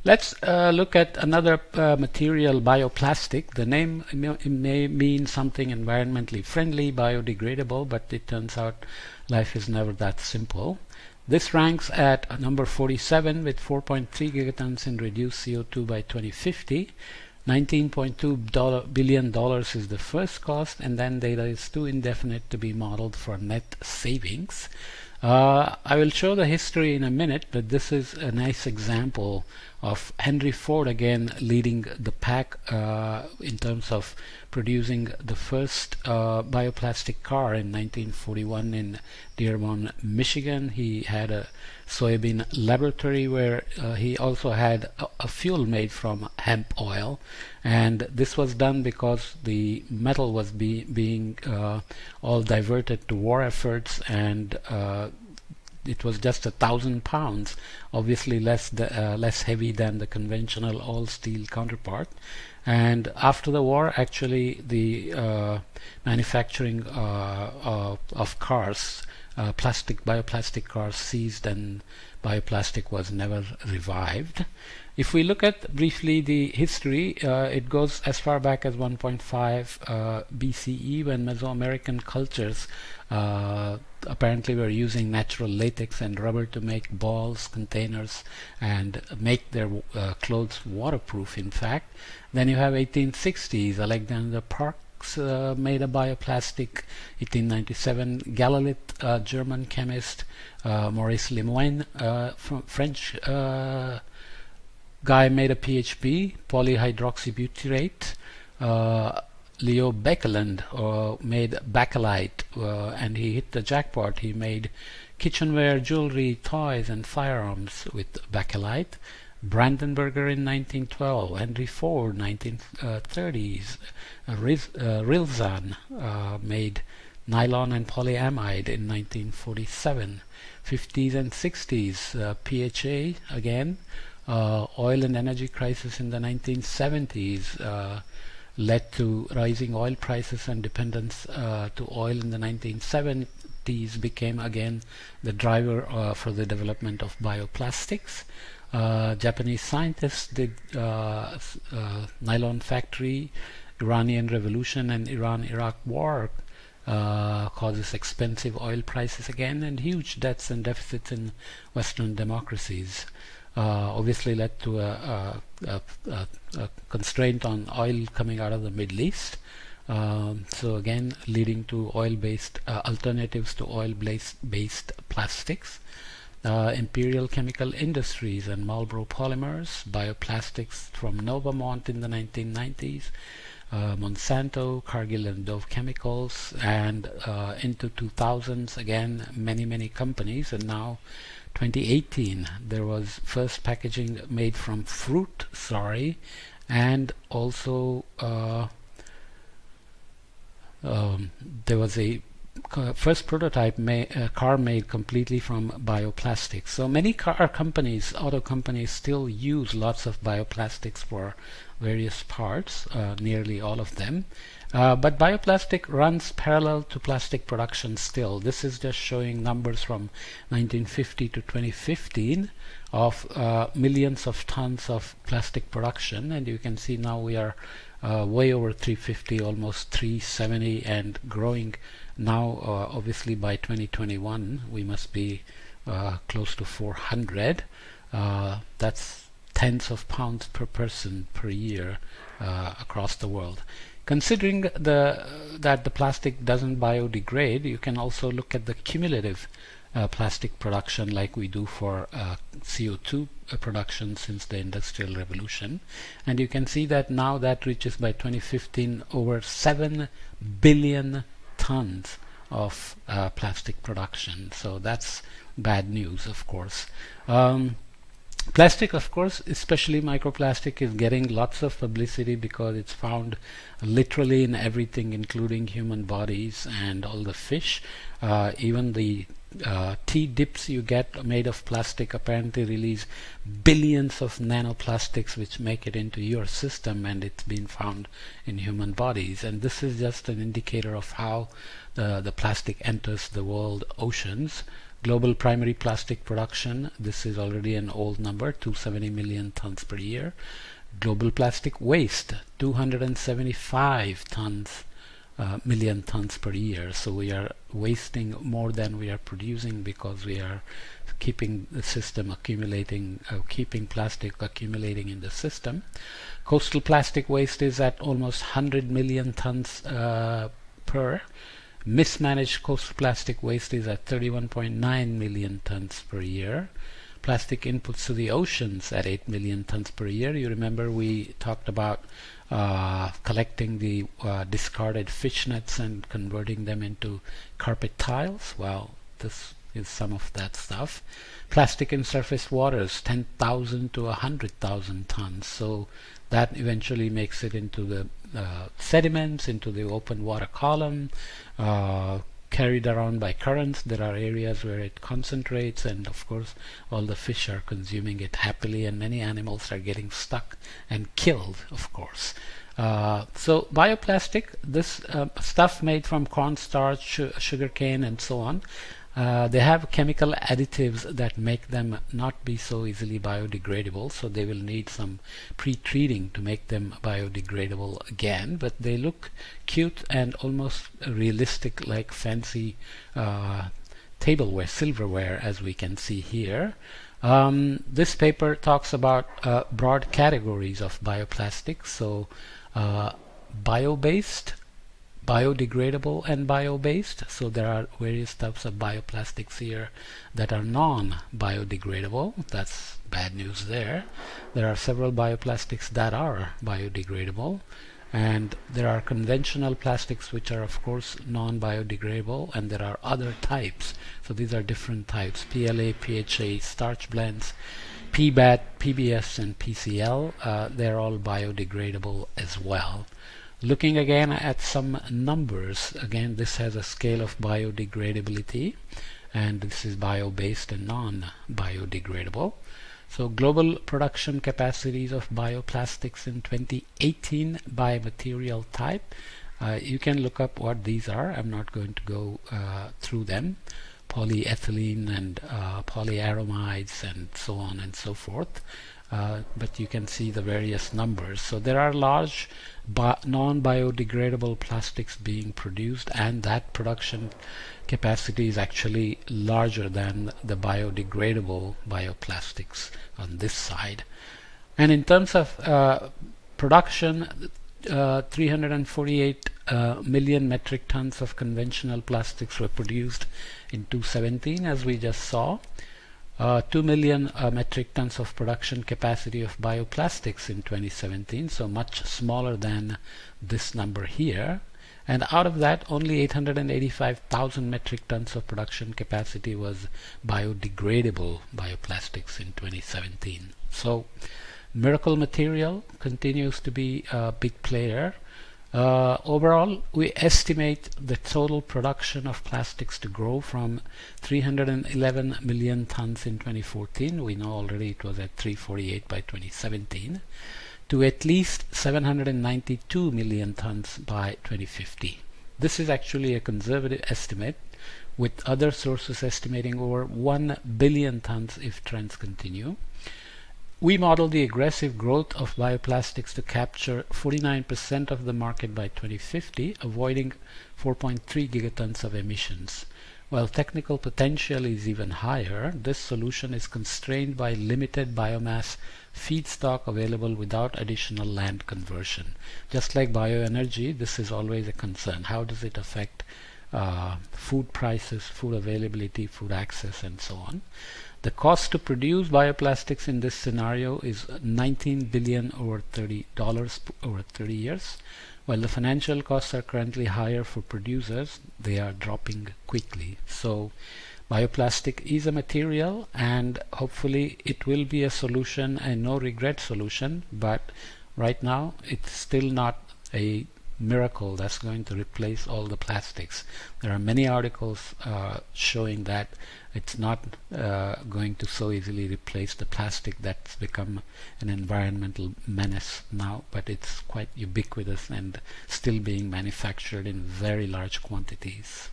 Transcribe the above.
Let's look at another material, bioplastic. The name may mean something environmentally friendly, biodegradable, but it turns out life is never that simple. This ranks at number 47 with 4.3 gigatons in reduced CO2 by 2050. $19.2 billion is the first cost, and then data is too indefinite to be modeled for net savings. I will show the history in a minute, but this is a nice example of Henry Ford again leading the pack in terms of producing the first bioplastic car in 1941 in Dearborn, Michigan. He had a soybean laboratory where he also had a fuel made from hemp oil, and this was done because the metal was being all diverted to war efforts, and it was just 1,000 pounds, obviously less heavy than the conventional all steel counterpart. And after the war, actually the manufacturing of cars, bioplastic cars ceased, and bioplastic was never revived. If we look at briefly the history, it goes as far back as 1.5 BCE, when Mesoamerican cultures apparently were using natural latex and rubber to make balls, containers, and make their clothes waterproof, in fact. Then you have 1860s, Alexander Parks made a bioplastic. 1897, Galilet, German chemist, Maurice Lemoine, French guy, made a PHP, polyhydroxybutyrate. Leo Baekeland made bakelite, and he hit the jackpot. He made kitchenware, jewelry, toys, and firearms with bakelite. Brandenburger in 1912, Henry Ford 1930s, Rilzan made nylon and polyamide in 1947. 50s and 60s, PHA again. Oil and energy crisis in the 1970s led to rising oil prices, and dependence to oil in the 1970s became again the driver for the development of bioplastics. Japanese scientists did nylon factory. Iranian revolution and Iran-Iraq war causes expensive oil prices again, and huge debts and deficits in Western democracies. Obviously led to a constraint on oil coming out of the Middle East. So again, leading to oil-based alternatives to oil-based plastics. Imperial Chemical Industries and Marlboro Polymers, bioplastics from Novamont in the 1990s, Monsanto, Cargill and Dove Chemicals, and into 2000s again many companies, and now 2018 there was first packaging made from fruit, and also there was a first prototype car made completely from bioplastics. So many auto companies still use lots of bioplastics for various parts, nearly all of them. But bioplastic runs parallel to plastic production still. This is just showing numbers from 1950 to 2015 of millions of tons of plastic production, and you can see now we are way over 350, almost 370, and growing. Now obviously by 2021 we must be close to 400. That's tens of pounds per person per year across the world. Considering that the plastic doesn't biodegrade, you can also look at the cumulative plastic production like we do for CO2 production since the Industrial Revolution, and you can see that now that reaches by 2015 over 7 billion tons of plastic production. So that's bad news, of course. Plastic, of course, especially microplastic, is getting lots of publicity because it's found literally in everything, including human bodies and all the fish. Even the tea dips you get made of plastic apparently release billions of nanoplastics which make it into your system, and it's been found in human bodies. And this is just an indicator of how the plastic enters the world oceans. Global primary plastic production, this is already an old number, 270 million tons per year. Global plastic waste, 275 million tons per year. So we are wasting more than we are producing because we are keeping the system accumulating, keeping plastic accumulating in the system. Coastal plastic waste is at almost 100 million tons per. Mismanaged coastal plastic waste is at 31.9 million tons per year. Plastic inputs to the oceans at 8 million tons per year. You remember we talked about collecting the discarded fish nets and converting them into carpet tiles. Well, this is some of that stuff. Plastic in surface waters, 10,000 to 100,000 tons. So that eventually makes it into the sediments, into the open water column, carried around by currents. There are areas where it concentrates, and of course all the fish are consuming it happily, and many animals are getting stuck and killed, of course. So bioplastic, this stuff made from cornstarch, sugarcane and so on, they have chemical additives that make them not be so easily biodegradable, so they will need some pre-treating to make them biodegradable again, but they look cute and almost realistic, like fancy tableware, silverware, as we can see here. This paper talks about broad categories of bioplastics, so bio-based, biodegradable and bio-based. So there are various types of bioplastics here that are non-biodegradable. That's bad news there. There are several bioplastics that are biodegradable, and there are conventional plastics which are of course non-biodegradable, and there are other types. So these are different types: PLA, PHA, starch blends, PBAT, PBS and PCL. They're all biodegradable as well. Looking again at some numbers, again this has a scale of biodegradability, and this is bio-based and non-biodegradable. So global production capacities of bioplastics in 2018 by material type. You can look up what these are. I'm not going to go through them. Polyethylene and polyaramides and so on and so forth. But you can see the various numbers. So there are large non-biodegradable plastics being produced, and that production capacity is actually larger than the biodegradable bioplastics on this side. And in terms of production, 348 million metric tons of conventional plastics were produced in 2017, as we just saw. 2 million metric tons of production capacity of bioplastics in 2017, so much smaller than this number here. And out of that, only 885,000 metric tons of production capacity was biodegradable bioplastics in 2017. So miracle material continues to be a big player. Overall, we estimate the total production of plastics to grow from 311 million tons in 2014, we know already it was at 348 by 2017, to at least 792 million tons by 2050. This is actually a conservative estimate, with other sources estimating over 1 billion tons if trends continue. We model the aggressive growth of bioplastics to capture 49% of the market by 2050, avoiding 4.3 gigatons of emissions. While technical potential is even higher, this solution is constrained by limited biomass feedstock available without additional land conversion. Just like bioenergy, this is always a concern. How does it affect food prices, food availability, food access, and so on? The cost to produce bioplastics in this scenario is $19 billion over $30 over 30 years. While the financial costs are currently higher for producers, they are dropping quickly. So bioplastic is a material, and hopefully it will be a solution, a no regret solution, but right now it's still not a miracle that's going to replace all the plastics. There are many articles showing that it's not going to so easily replace the plastic that's become an environmental menace now, but it's quite ubiquitous and still being manufactured in very large quantities.